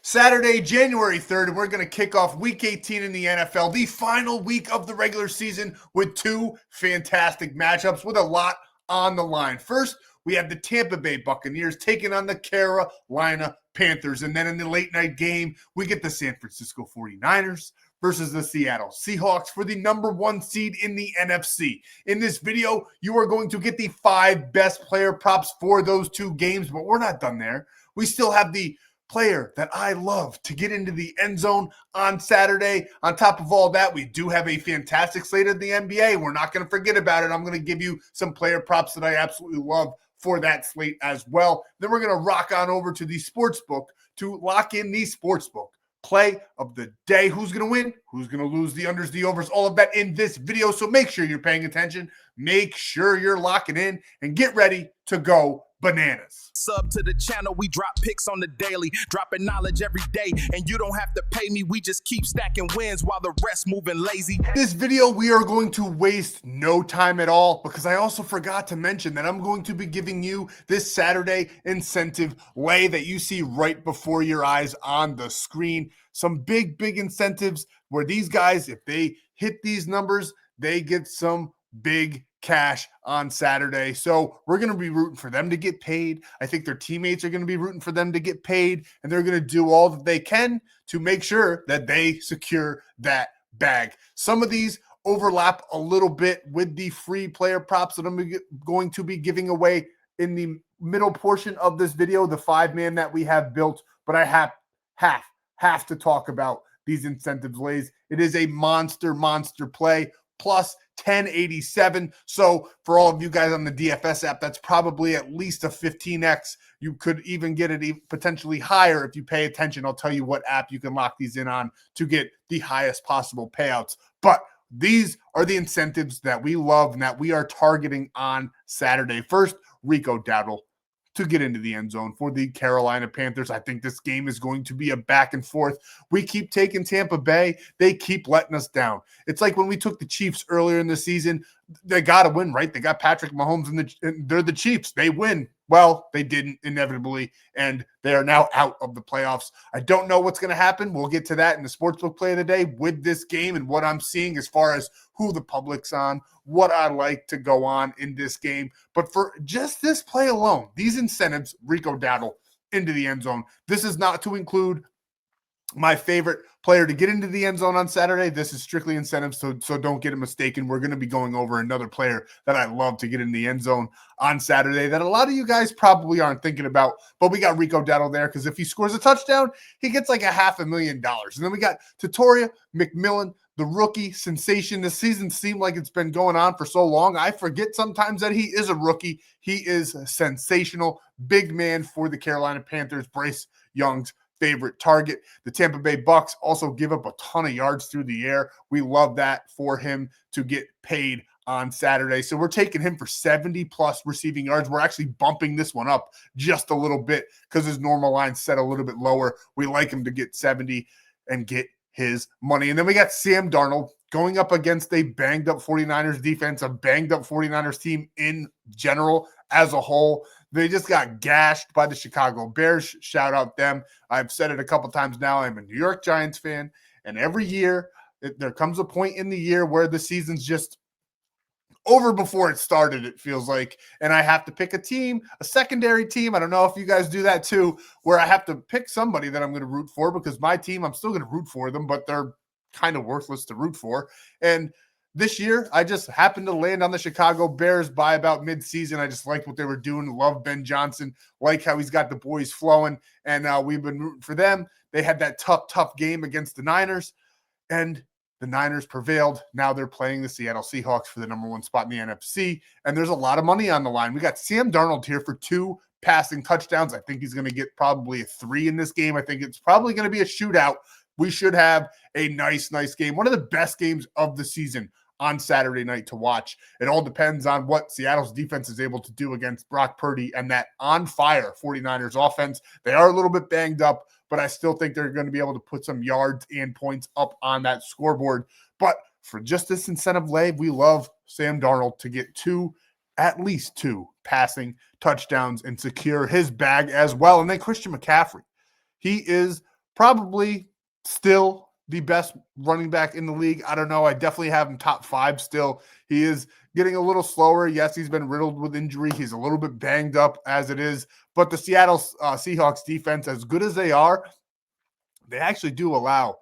Saturday, January 3rd, and we're going to kick off Week 18 in the NFL, the final week of the regular season with two fantastic matchups with a lot on the line. First, we have the Tampa Bay Buccaneers taking on the Carolina Panthers. And then in the late night game, we get the San Francisco 49ers versus the Seattle Seahawks for the number one seed in the NFC. In this video, you are going to get the 5 best player props for those two games, but we're not done there. We still have the player that I love to get into the end zone on Saturday. On top of all that, we do have a fantastic slate of the NBA. We're not going to forget about it. I'm going to give you some player props that I absolutely love for that slate as well. Then we're going to rock on over to the sportsbook to lock in the sportsbook play of the day. Who's going to win? Who's going to lose? The unders, the overs, all of that in this video. So make sure you're paying attention. Make sure you're locking in and get ready to go bananas. Sub to the channel, we drop picks on the daily, dropping knowledge every day, and you don't have to pay me, we just keep stacking wins while the rest moving lazy. This video, we are going to waste no time at all because I also forgot to mention that I'm going to be giving you this Saturday incentive lay that you see right before your eyes on the screen. Some big incentives where these guys, if they hit these numbers, they get some big cash on Saturday. So we're going to be rooting for them to get paid. I think their teammates are going to be rooting for them to get paid, and they're going to do all that they can to make sure that they secure that bag. Some of these overlap a little bit with the free player props that I'm going to be giving away in the middle portion of this video, the 5-man that we have built, but I have to talk about these incentives lays. It is a monster play, plus 1087. So for all of you guys on the DFS app, that's probably at least a 15x. You could even get it potentially higher if you pay attention. I'll tell you what app you can lock these in on to get the highest possible payouts. But these are the incentives that we love and that we are targeting on Saturday. First, Rico Dabble to get into the end zone for the Carolina Panthers. I think this game is going to be a back and forth. We keep taking Tampa Bay. They keep letting us down. It's like when we took the Chiefs earlier in the season. They got to win, right? They got Patrick Mahomes and they're the Chiefs. They win. Well, they didn't inevitably, and they are now out of the playoffs. I don't know what's going to happen. We'll get to that in the sportsbook play of the day with this game and what I'm seeing as far as who the public's on, what I like to go on in this game. But for just this play alone, these incentives, Rico Dabble into the end zone. This is not to include my favorite player to get into the end zone on Saturday. This is strictly incentives, so don't get it mistaken. We're going to be going over another player that I love to get in the end zone on Saturday that a lot of you guys probably aren't thinking about, but we got Rico Dabble there because if he scores a touchdown, he gets like $500,000. And then we got Tatoria McMillan, the rookie sensation. This season seemed like it's been going on for so long. I forget sometimes that he is a rookie. He is sensational. Big man for the Carolina Panthers, Bryce Young's favorite target. The Tampa Bay Bucks also give up a ton of yards through the air. We love that for him to get paid on Saturday. So we're taking him for 70+ receiving yards. We're actually bumping this one up just a little bit because his normal line's set a little bit lower. We like him to get 70 and get his money. And then we got Sam Darnold going up against a banged up 49ers defense, a banged up 49ers team in general as a whole. They just got gashed by the Chicago Bears. Shout out them. I've said it a couple times now. I'm a New York Giants fan, and every year there comes a point in the year where the season's just over before it started, it feels like, and I have to pick a team, a secondary team. I don't know if you guys do that too, where I have to pick somebody that I'm going to root for because my team, I'm still going to root for them, but they're kind of worthless to root for. And this year, I just happened to land on the Chicago Bears by about mid-season. I just liked what they were doing. Love Ben Johnson. Like how he's got the boys flowing. And we've been rooting for them. They had that tough game against the Niners. And the Niners prevailed. Now they're playing the Seattle Seahawks for the number one spot in the NFC. And there's a lot of money on the line. We got Sam Darnold here for 2 passing touchdowns. I think he's going to get probably a 3 in this game. I think it's probably going to be a shootout. We should have a nice game. One of the best games of the season on Saturday night to watch. It all depends on what Seattle's defense is able to do against Brock Purdy and that on-fire 49ers offense. They are a little bit banged up, but I still think they're going to be able to put some yards and points up on that scoreboard. But for just this incentive lay, we love Sam Darnold to get at least two passing touchdowns and secure his bag as well. And then Christian McCaffrey. He is probably still the best running back in the league. I don't know. I definitely have him top 5 still. He is getting a little slower. Yes, he's been riddled with injury. He's a little bit banged up as it is. But the Seattle Seahawks defense, as good as they are, they actually do allow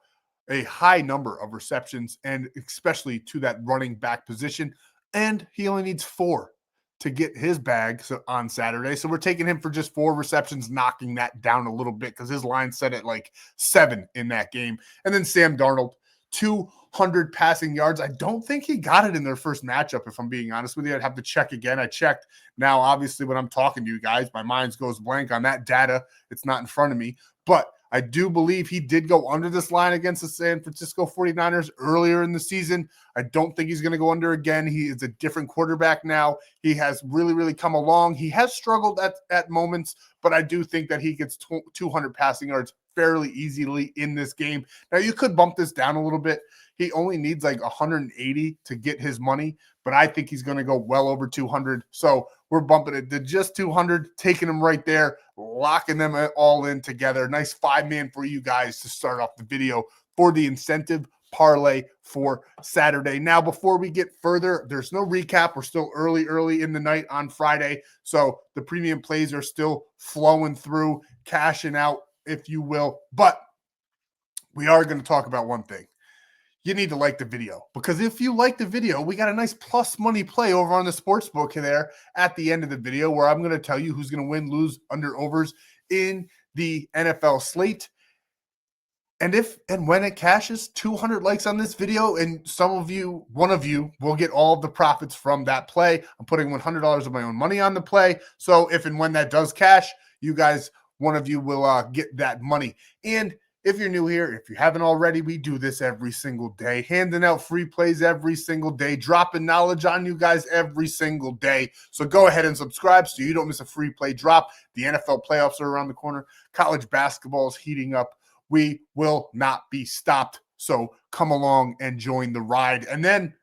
a high number of receptions, and especially to that running back position. And he only needs 4 to get his bag on Saturday. So we're taking him for just 4 receptions, knocking that down a little bit because his line set at like 7 in that game. And then Sam Darnold, 200 passing yards. I don't think he got it in their first matchup, if I'm being honest with you. I'd have to check again. I checked. Now, obviously, when I'm talking to you guys, my mind goes blank on that data. It's not in front of me. But I do believe he did go under this line against the San Francisco 49ers earlier in the season. I don't think he's going to go under again. He is a different quarterback now. He has really, really come along. He has struggled at moments, but I do think that he gets 200 passing yards fairly easily in this game. Now, you could bump this down a little bit. He only needs like 180 to get his money, but I think he's going to go well over 200. So we're bumping it to just 200, taking them right there, locking them all in together. Nice 5-man for you guys to start off the video for the incentive parlay for Saturday. Now, before we get further, there's no recap. We're still early in the night on Friday. So the premium plays are still flowing through, cashing out, if you will. But we are going to talk about one thing. You need to like the video, because if you like the video, we got a nice plus money play over on the sportsbook there at the end of the video, where I'm going to tell you who's going to win, lose, under, overs in the NFL slate. And if and when it cashes, 200 likes on this video, and one of you will get all of the profits from that play. I'm putting $100 of my own money on the play. So if and when that does cash, you guys, one of you will get that money. And if you're new here, if you haven't already, we do this every single day, handing out free plays every single day, dropping knowledge on you guys every single day. So go ahead and subscribe so you don't miss a free play drop. The NFL playoffs are around the corner. College basketball is heating up. We will not be stopped. So come along and join the ride. And then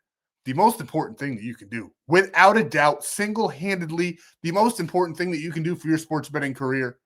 the most important thing that you can do, without a doubt, single-handedly, the most important thing that you can do for your sports betting career,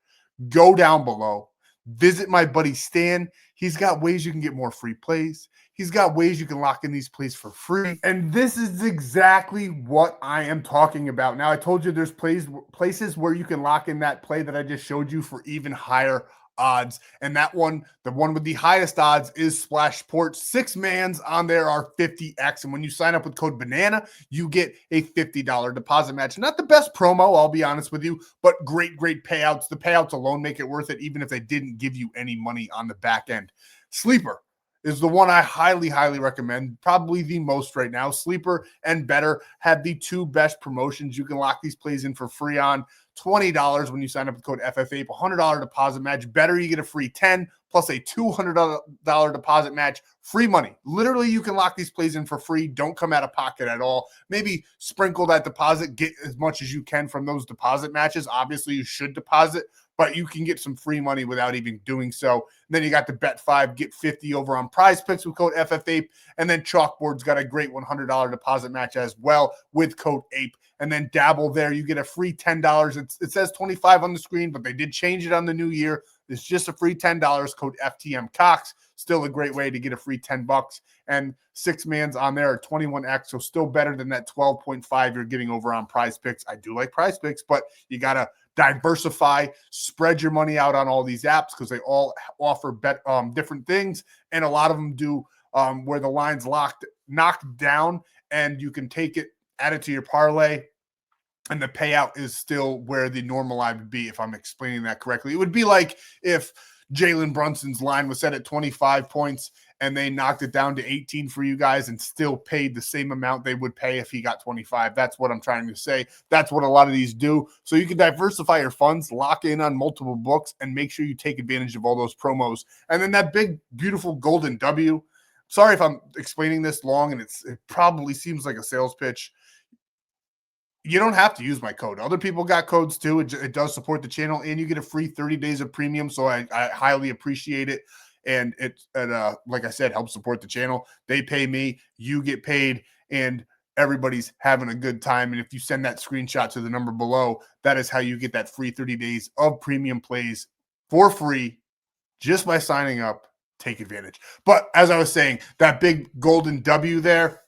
go down below. Visit my buddy Stan. He's got ways you can get more free plays. He's got ways you can lock in these plays for free. And this is exactly what I am talking about. Now, I told you there's places where you can lock in that play that I just showed you for even higher odds. And that one, the one with the highest odds, is Splash Sports. 6 mans on there are 50x. And when you sign up with code BANANA, you get a $50 deposit match. Not the best promo, I'll be honest with you, but great payouts. The payouts alone make it worth it, even if they didn't give you any money on the back end. Sleeper is the one I highly recommend, probably the most right now. Sleeper and Betr have the 2 best promotions. You can lock these plays in for free on $20 when you sign up with code FFAPE, $100 deposit match. Betr, you get a free 10 plus a $200 deposit match, free money. Literally, you can lock these plays in for free. Don't come out of pocket at all. Maybe sprinkle that deposit, get as much as you can from those deposit matches. Obviously, you should deposit, but you can get some free money without even doing so. And then you got the Bet 5, get 50 over on Prizepicks with code FFAPE. And then Chalkboard's got a great $100 deposit match as well with code APE. And then Dabble there, you get a free $10. It says 25 on the screen, but they did change it on the new year. It's just a free $10, code FTM Cox. Still a great way to get a free $10. And 6 mans on there are 21x, so still better than that 12.5 you're getting over on Prizepicks. I do like Prizepicks, but you got to diversify, spread your money out on all these apps, because they all offer different things, and a lot of them do where the line's knocked down, and you can take it, add it to your parlay, and the payout is still where the normal line would be, if I'm explaining that correctly. It would be like if Jalen Brunson's line was set at 25 points and they knocked it down to 18 for you guys and still paid the same amount they would pay if he got 25. That's what I'm trying to say. That's what a lot of these do. So you can diversify your funds, lock in on multiple books, and make sure you take advantage of all those promos. And then that big, beautiful golden W. Sorry if I'm explaining this long and it probably seems like a sales pitch. You don't have to use my code. Other people got codes too. It does support the channel, and you get a free 30 days of premium. So I highly appreciate it. And it like I said, helps support the channel. They pay me, you get paid, and everybody's having a good time. And if you send that screenshot to the number below, that is how you get that free 30 days of premium plays for free, just by signing up. Take advantage. But as I was saying, that big golden W there,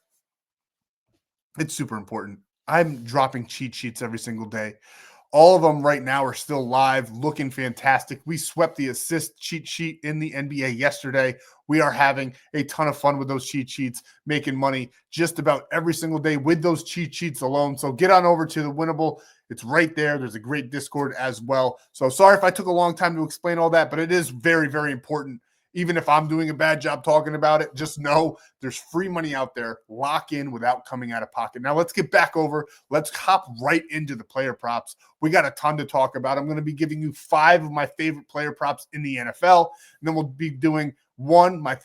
it's super important. I'm dropping cheat sheets every single day. All of them right now are still live, looking fantastic. We swept the assist cheat sheet in the NBA yesterday. We are having a ton of fun with those cheat sheets, making money just about every single day with those cheat sheets alone. So get on over to the Winible. It's right there. There's a great Discord as well. So sorry if I took a long time to explain all that, but it is very, very important. Even if I'm doing a bad job talking about it, just know there's free money out there. Lock in without coming out of pocket. Now let's get back over. Let's hop right into the player props. We got a ton to talk about. I'm going to be giving you 5 of my favorite player props in the NFL. And then we'll be doing my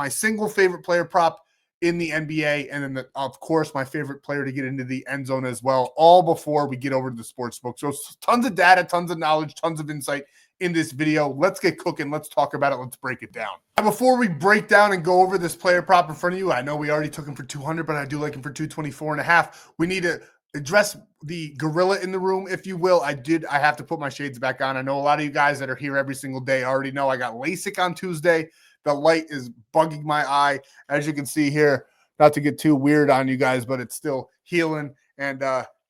single favorite player prop in the NBA. And then, of course, my favorite player to get into the end zone as well, all before we get over to the sports book. So tons of data, tons of knowledge, tons of insight in this video. Let's get cooking. Let's talk about it. Let's break it down. Now, before we break down and go over this player prop in front of you, I know we already took him for 200, but I do like him for 224.5. We need to address the gorilla in the room, if you will. I have to put my shades back on. I know a lot of you guys that are here every single day already know I got LASIK on Tuesday. The light is bugging my eye. As you can see here, not to get too weird on you guys, but it's still healing and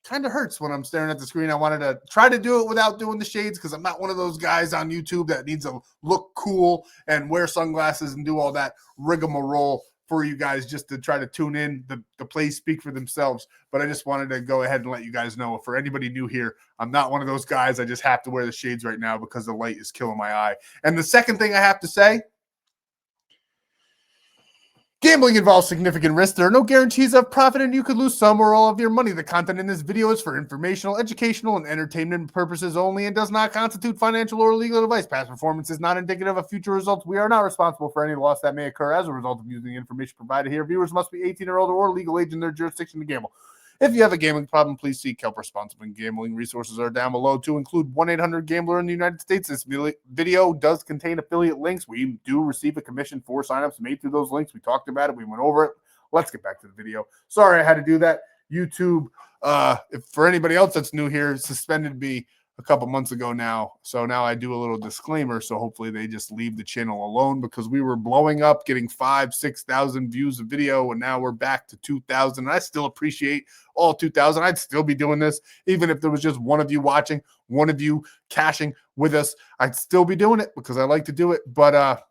kind of hurts when I'm staring at the screen. I wanted to try to do it without doing the shades because I'm not one of those guys on YouTube that needs to look cool and wear sunglasses and do all that rigmarole for you guys just to try to tune in. The plays speak for themselves, but I just wanted to go ahead and let you guys know, for anybody new here, I'm not one of those guys. I just have to wear the shades right now because the light is killing my eye. And the second thing I have to say, gambling involves significant risk. There are no guarantees of profit, and you could lose some or all of your money. The content in this video is for informational, educational, and entertainment purposes only and does not constitute financial or legal advice. Past performance is not indicative of future results. We are not responsible for any loss that may occur as a result of using the information provided here. Viewers must be 18 or older or legal age in their jurisdiction to gamble. If you have a gambling problem, please seek help responsibly. Gambling resources are down below to include 1-800-GAMBLER in the United States. This video does contain affiliate links. We do receive a commission for signups made through those links. We talked about it. We went over it. Let's get back to the video. Sorry I had to do that. YouTube, for anybody else that's new here, suspended me a couple months ago now. So now I do a little disclaimer. So hopefully they just leave the channel alone because we were blowing up, getting 5,000-6,000 views of video. And now we're back to 2,000. And I still appreciate all 2,000. I'd still be doing this. Even if there was just one of you watching, one of you cashing with us, I'd still be doing it because I like to do it. But,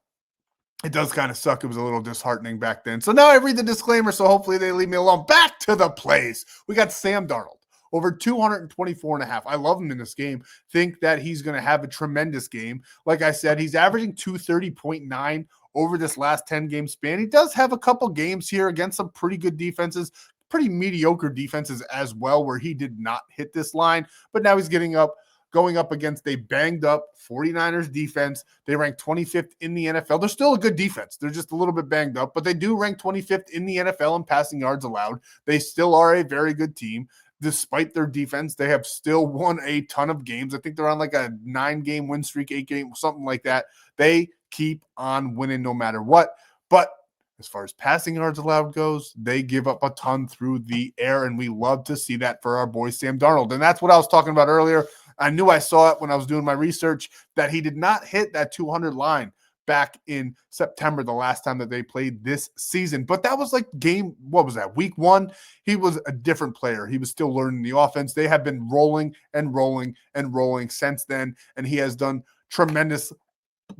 it does kind of suck. It was a little disheartening back then. So now I read the disclaimer. So hopefully they leave me alone. Back to the plays. We got Sam Darnold. Over 224.5. I love him in this game. Think that he's going to have a tremendous game. Like I said, he's averaging 230.9 over this last 10-game span. He does have a couple games here against some pretty good defenses, pretty mediocre defenses as well, where he did not hit this line. But now he's going up against a banged-up 49ers defense. They rank 25th in the NFL. They're still a good defense. They're just a little bit banged up, but they do rank 25th in the NFL in passing yards allowed. They still are a very good team. Despite their defense, they have still won a ton of games. I think they're on like a 9-game win streak, 8-game, something like that. They keep on winning no matter what. But as far as passing yards allowed goes, they give up a ton through the air, and we love to see that for our boy Sam Darnold. And that's what I was talking about earlier. I knew I saw it when I was doing my research that he did not hit that 200 line back in September, the last time that they played this season. But that was like week 1? He was a different player. He was still learning the offense. They have been rolling and rolling and rolling since then, and he has done tremendous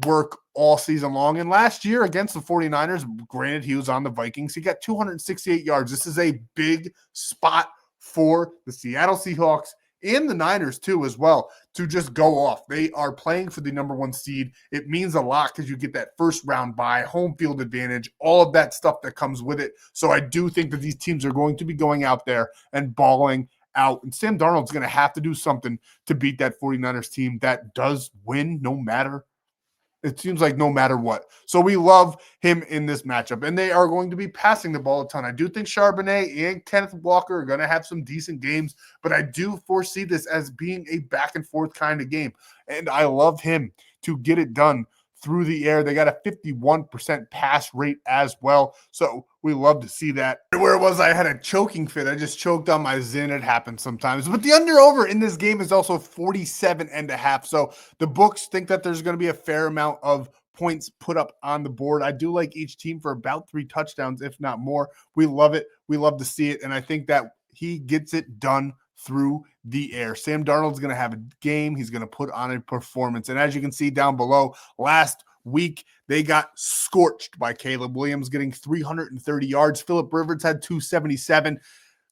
work all season long. And last year against the 49ers, granted he was on the Vikings, he got 268 yards. This is a big spot for the Seattle Seahawks and the Niners too as well to just go off. They are playing for the number 1 seed. It means a lot because you get that first round bye, home field advantage, all of that stuff that comes with it. So I do think that these teams are going to be going out there and balling out. And Sam Darnold's going to have to do something to beat that 49ers team that does win no matter. It seems like no matter what. So we love him in this matchup. And they are going to be passing the ball a ton. I do think Charbonnet and Kenneth Walker are going to have some decent games, but I do foresee this as being a back-and-forth kind of game. And I love him to get it done through the air. They got a 51% pass rate as well. So we love to see that. Where it was, I had a choking fit. I just choked on my Zyn. It happens sometimes. But the under-over in this game is also 47.5. So the books think that there's going to be a fair amount of points put up on the board. I do like each team for about 3 touchdowns, if not more. We love it. We love to see it. And I think that he gets it done through the air. Sam Darnold's going to have a game. He's going to put on a performance. And as you can see down below, last week they got scorched by Caleb Williams, getting 330 yards. Phillip Rivers had 277.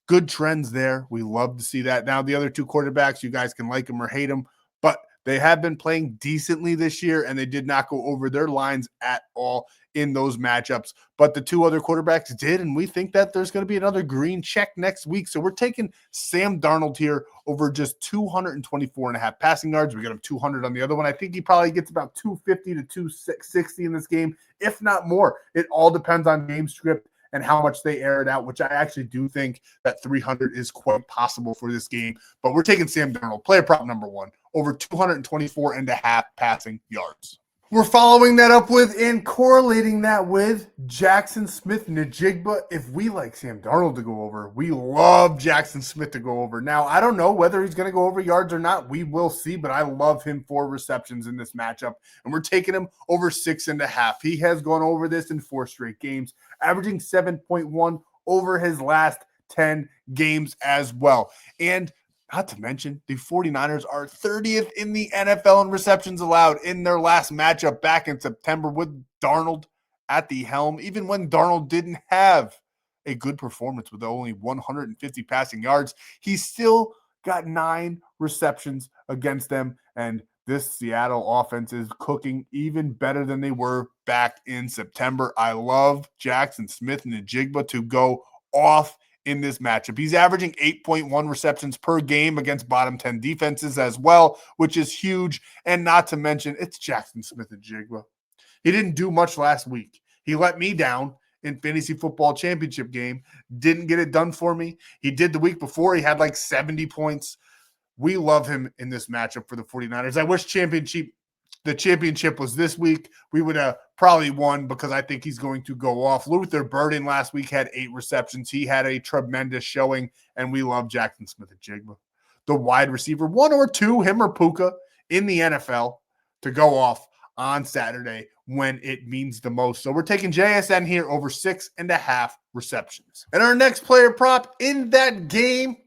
Good trends there. We love to see that. Now, the other 2 quarterbacks, you guys can like them or hate them, but they have been playing decently this year, and they did not go over their lines at all in those matchups. But the 2 other quarterbacks did, and we think that there's going to be another green check next week. So we're taking Sam Darnold here over just 224.5 passing yards. We got him 200 on the other one. I think he probably gets about 250 to 260 in this game, if not more. It all depends on game script and how much they air it out, which I actually do think that 300 is quite possible for this game. But we're taking Sam Darnold, player prop number 1, over 224.5 passing yards. We're following that up with and correlating that with Jackson Smith-Njigba. If we like Sam Darnold to go over, we love Jackson Smith to go over. Now, I don't know whether he's going to go over yards or not. We will see, but I love him for receptions in this matchup, and we're taking him over 6.5. He has gone over this in 4 straight games, averaging 7.1 over his last 10 games as well. And not to mention, the 49ers are 30th in the NFL in receptions allowed in their last matchup back in September with Darnold at the helm, even when Darnold didn't have a good performance with only 150 passing yards. He still got 9 receptions against them, and this Seattle offense is cooking even better than they were back in September. I love Jackson Smith-Njigba to go off in this matchup. He's averaging 8.1 receptions per game against bottom 10 defenses as well, which is huge. And not to mention, it's Jackson Smith-Njigba. He didn't do much last week. He let me down in fantasy football championship game. Didn't get it done for me. He did the week before. He had like 70 points. We love him in this matchup for the 49ers. I wish the championship was this week. We would have probably won because I think he's going to go off. Luther Burden last week had 8 receptions. He had a tremendous showing, and we love Jackson Smith-Njigba. The wide receiver, 1 or 2, him or Puka, in the NFL to go off on Saturday when it means the most. So we're taking JSN here over 6.5 receptions. And our next player prop in that game,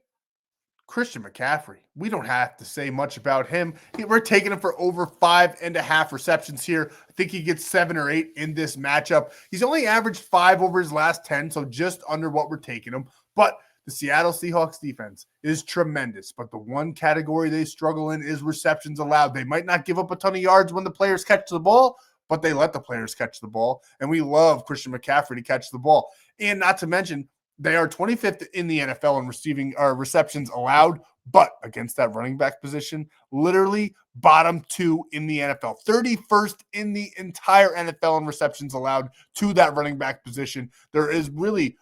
Christian McCaffrey. We don't have to say much about him. We're taking him for over 5.5 receptions here. I think he gets 7 or 8 in this matchup. He's only averaged 5 over his last 10, so just under what we're taking him. But the Seattle Seahawks defense is tremendous, but the one category they struggle in is receptions allowed. They might not give up a ton of yards when the players catch the ball, but they let the players catch the ball, and we love Christian McCaffrey to catch the ball. And not to mention, they are 25th in the NFL in receiving receptions allowed, but against that running back position, literally bottom 2 in the NFL. 31st in the entire NFL in receptions allowed to that running back position. There is really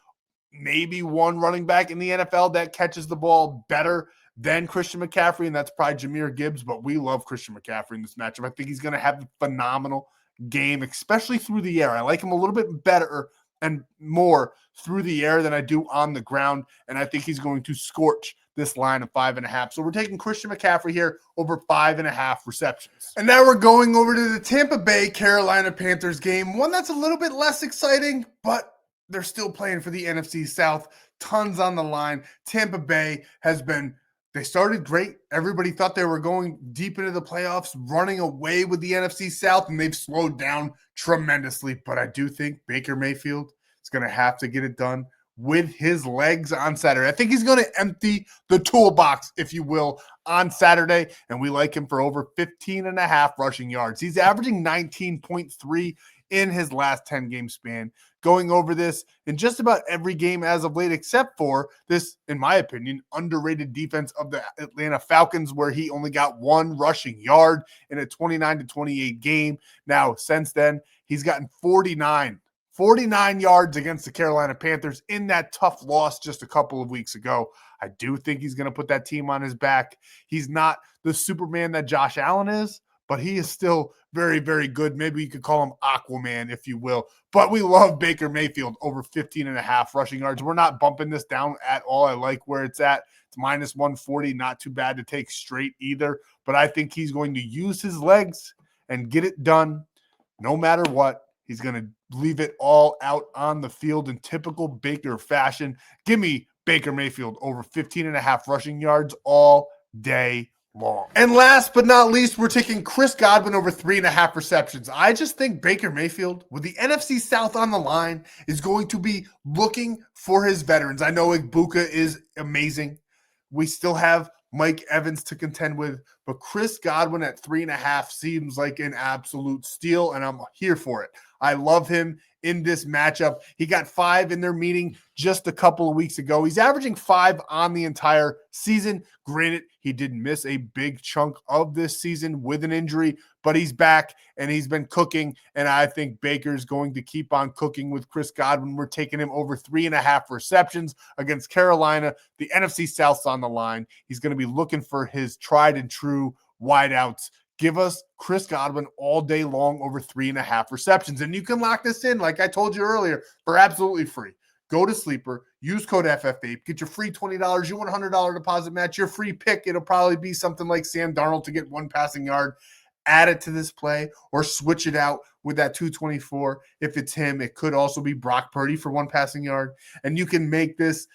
maybe one running back in the NFL that catches the ball better than Christian McCaffrey, and that's probably Jahmyr Gibbs, but we love Christian McCaffrey in this matchup. I think he's going to have a phenomenal game, especially through the air. I like him a little bit better and more through the air than I do on the ground, and I think he's going to scorch this line of 5.5. So we're taking Christian McCaffrey here over 5.5 receptions. And now we're going over to the Tampa Bay Carolina Panthers game, one that's a little bit less exciting, but they're still playing for the NFC South. Tons on the line. Tampa Bay they started great. Everybody thought they were going deep into the playoffs, running away with the NFC South, and they've slowed down tremendously. But I do think Baker Mayfield is going to have to get it done with his legs on Saturday. I think he's going to empty the toolbox, if you will, on Saturday, and we like him for over 15.5 rushing yards. He's averaging 19.3 in his last 10-game span, going over this in just about every game as of late, except for this, in my opinion, underrated defense of the Atlanta Falcons, where he only got 1 rushing yard in a 29-28 game. Now, since then, he's gotten 49 yards against the Carolina Panthers in that tough loss just a couple of weeks ago. I do think he's going to put that team on his back. He's not the Superman that Josh Allen is, but he is still very, very good. Maybe you could call him Aquaman, if you will. But we love Baker Mayfield over 15.5 rushing yards. We're not bumping this down at all. I like where it's at. It's minus 140, not too bad to take straight either. But I think he's going to use his legs and get it done no matter what. He's going to leave it all out on the field in typical Baker fashion. Give me Baker Mayfield over 15.5 rushing yards all day long. And last but not least, we're taking Chris Godwin over 3.5 receptions. I just think Baker Mayfield, with the NFC South on the line, is going to be looking for his veterans. I know Ibuka is amazing. We still have Mike Evans to contend with, but Chris Godwin at 3.5 seems like an absolute steal, and I'm here for it. I love him in this matchup. He got 5 in their meeting just a couple of weeks ago. He's averaging 5 on the entire season. Granted, he did miss a big chunk of this season with an injury, but he's back and he's been cooking. And I think Baker's going to keep on cooking with Chris Godwin. We're taking him over 3.5 receptions against Carolina. The NFC South's on the line. He's going to be looking for his tried and true wideouts. Give us Chris Godwin all day long over 3.5 receptions. And you can lock this in, like I told you earlier, for absolutely free. Go to Sleeper, use code FFAPE, get your free $20. You want a $100 deposit match, your free pick. It'll probably be something like Sam Darnold to get 1 passing yard. Add it to this play or switch it out with that 224. If it's him, it could also be Brock Purdy for 1 passing yard. And you can make this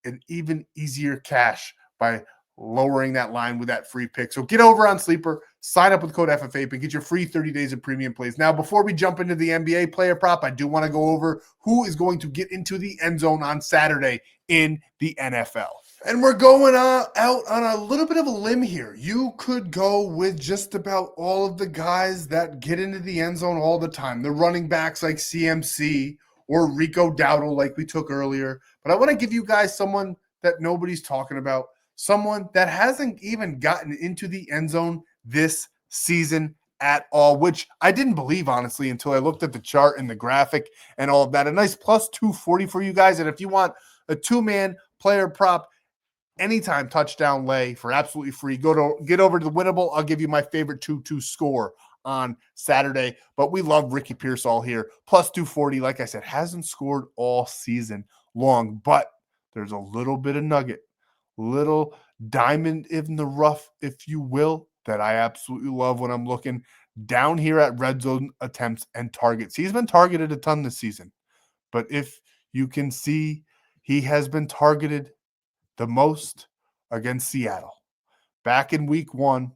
an even easier cash by lowering that line with that free pick. So get over on Sleeper, sign up with code FFAPE, and get your free 30 days of premium plays. Now, before we jump into the NBA player prop, I do want to go over who is going to get into the end zone on Saturday in the NFL. And we're going out on a little bit of a limb here. You could go with just about all of the guys that get into the end zone all the time. The running backs like CMC or Rico Dowdle like we took earlier. But I want to give you guys someone that nobody's talking about. Someone that hasn't even gotten into the end zone this season at all, which I didn't believe, honestly, until I looked at the chart and the graphic and all of that. A nice plus 240 for you guys. And if you want a 2-man player prop, anytime touchdown lay for absolutely free, get over to the Winible. I'll give you my favorite 2-2 score on Saturday. But we love Ricky Pearsall here. Plus 240, like I said, hasn't scored all season long, but there's a little bit of nugget. Little diamond in the rough, if you will, that I absolutely love when I'm looking down here at red zone attempts and targets. He's been targeted a ton this season, but if you can see, he has been targeted the most against Seattle. Back in week 1,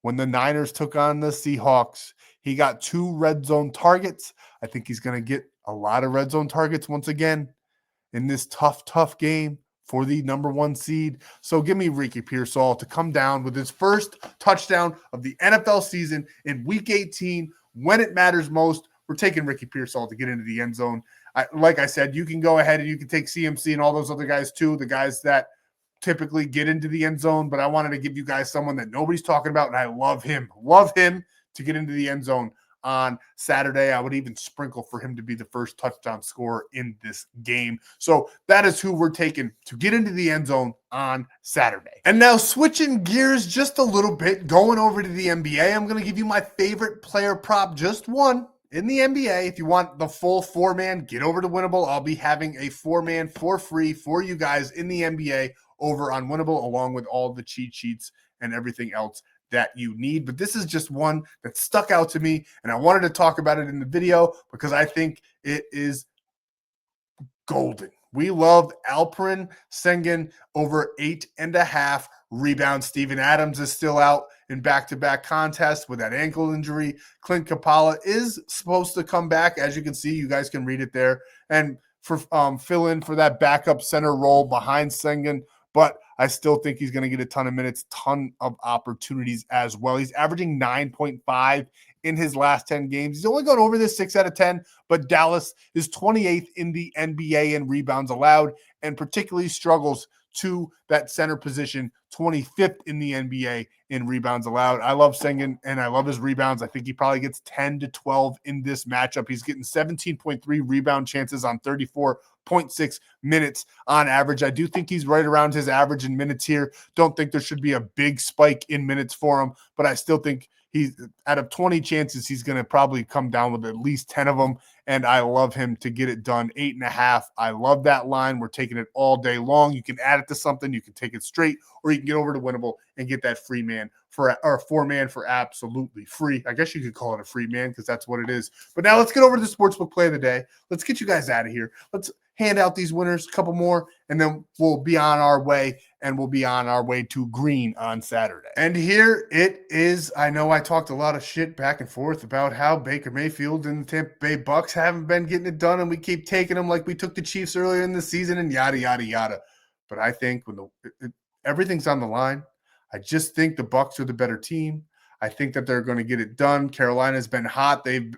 when the Niners took on the Seahawks, he got 2 red zone targets. I think he's going to get a lot of red zone targets once again in this tough game for the number 1 seed. So give me Ricky Pearsall to come down with his first touchdown of the NFL season in week 18 when it matters most. We're taking Ricky Pearsall to get into the end zone. Like I said, you can go ahead and you can take CMC and all those other guys too, the guys that typically get into the end zone, but I wanted to give you guys someone that nobody's talking about, and I love him to get into the end zone on Saturday. I would even sprinkle for him to be the first touchdown scorer in this game. So that is who we're taking to get into the end zone on Saturday. And now switching gears just a little bit, going over to the NBA, I'm going to give you my favorite player prop, just one in the NBA. If you want the full 4-man, get over to Winible. I'll be having a 4-man for free for you guys in the NBA over on Winible, along with all the cheat sheets and everything else that you need. But this is just one that stuck out to me, and I wanted to talk about it in the video because I think it is golden. We loved Alperen Sengun over 8.5 rebounds. Steven Adams is still out in back-to-back contests with that ankle injury. Clint Capella is supposed to come back. As you can see, you guys can read it there, and for fill in for that backup center role behind Sengun. But I still think he's going to get a ton of minutes, ton of opportunities as well. He's averaging 9.5 in his last 10 games. He's only gone over this 6 out of 10, but Dallas is 28th in the NBA in rebounds allowed and particularly struggles to that center position, 25th in the NBA in rebounds allowed. I love Sengun, and I love his rebounds. I think he probably gets 10 to 12 in this matchup. He's getting 17.3 rebound chances on 34.6 minutes on average. I do think he's right around his average in minutes here. Don't think there should be a big spike in minutes for him, but I still think He's out of 20 chances, he's going to probably come down with at least 10 of them. And I love him to get it done. 8.5. I love that line. We're taking it all day long. You can add it to something. You can take it straight, or you can get over to Winible and get that free man for, or 4-man for absolutely free. I guess you could call it a free man because that's what it is. But now let's get over to the sportsbook play of the day. Let's get you guys out of here. Let's hand out these winners, a couple more, and then we'll be on our way, and we'll be on our way to green on Saturday. And here it is. I know I talked a lot of shit back and forth about how Baker Mayfield and the Tampa Bay Bucks haven't been getting it done, and we keep taking them like we took the Chiefs earlier in the season and yada, yada, yada. But I think when everything's on the line, I just think the Bucks are the better team. I think that they're going to get it done. Carolina's been hot. They've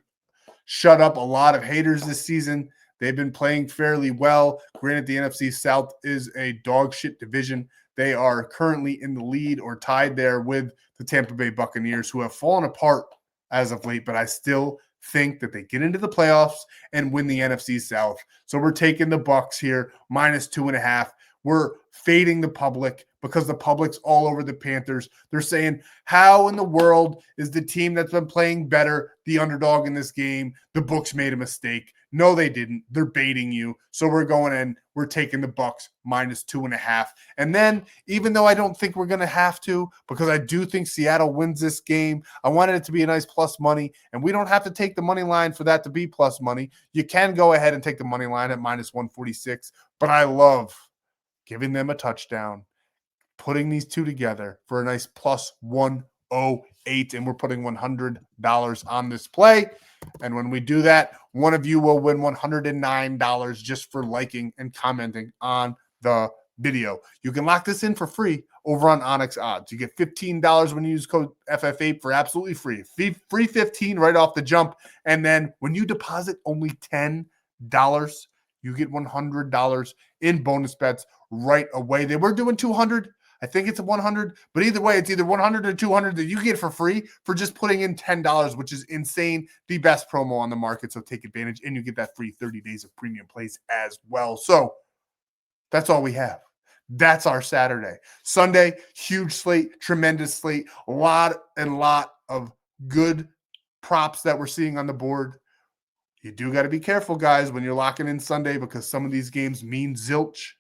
shut up a lot of haters this season. They've been playing fairly well. Granted, the NFC South is a dog shit division. They are currently in the lead or tied there with the Tampa Bay Buccaneers, who have fallen apart as of late, but I still think that they get into the playoffs and win the NFC South. So we're taking the Bucks here, -2.5. We're fading the public because the public's all over the Panthers. They're saying, how in the world is the team that's been playing better the underdog in this game? The books made a mistake. No, they didn't. They're baiting you. So we're going in. We're taking the Bucks -2.5. And then, even though I don't think we're going to have to, because I do think Seattle wins this game, I wanted it to be a nice plus money, and we don't have to take the money line for that to be plus money. You can go ahead and take the money line at -146, but I love giving them a touchdown, putting these two together for a nice +108, and we're putting $100 on this play. And when we do that, one of you will win $109 just for liking and commenting on the video. You can lock this in for free over on ONYX odds. You get $15 when you use code FFAPE for absolutely free. Free 15 right off the jump. And then when you deposit only $10, you get $100 in bonus bets right away. They were doing 200. I think it's 100, but either way, it's either 100 or 200 that you get for free for just putting in $10, which is insane. The best promo on the market, so take advantage, and you get that free 30 days of premium plays as well. So that's all we have. That's our Saturday. Sunday, huge slate, tremendous slate, a lot of good props that we're seeing on the board. You do got to be careful, guys, when you're locking in Sunday, because some of these games mean zilch.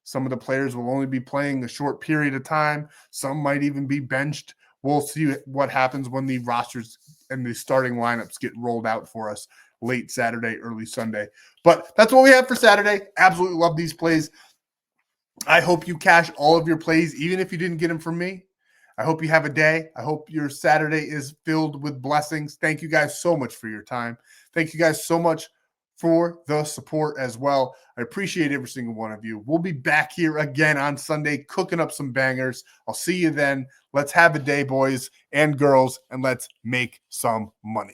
Some of the players will only be playing a short period of time. Some might even be benched. We'll see what happens when the rosters and the starting lineups get rolled out for us late Saturday, early Sunday. But that's what we have for Saturday. Absolutely love these plays. I hope you cash all of your plays, even if you didn't get them from me. I hope you have a day. I hope your Saturday is filled with blessings. Thank you guys so much for your time. Thank you guys so much for the support as well. I appreciate every single one of you. We'll be back here again on Sunday, cooking up some bangers. I'll see you then. Let's have a day, boys and girls, and let's make some money.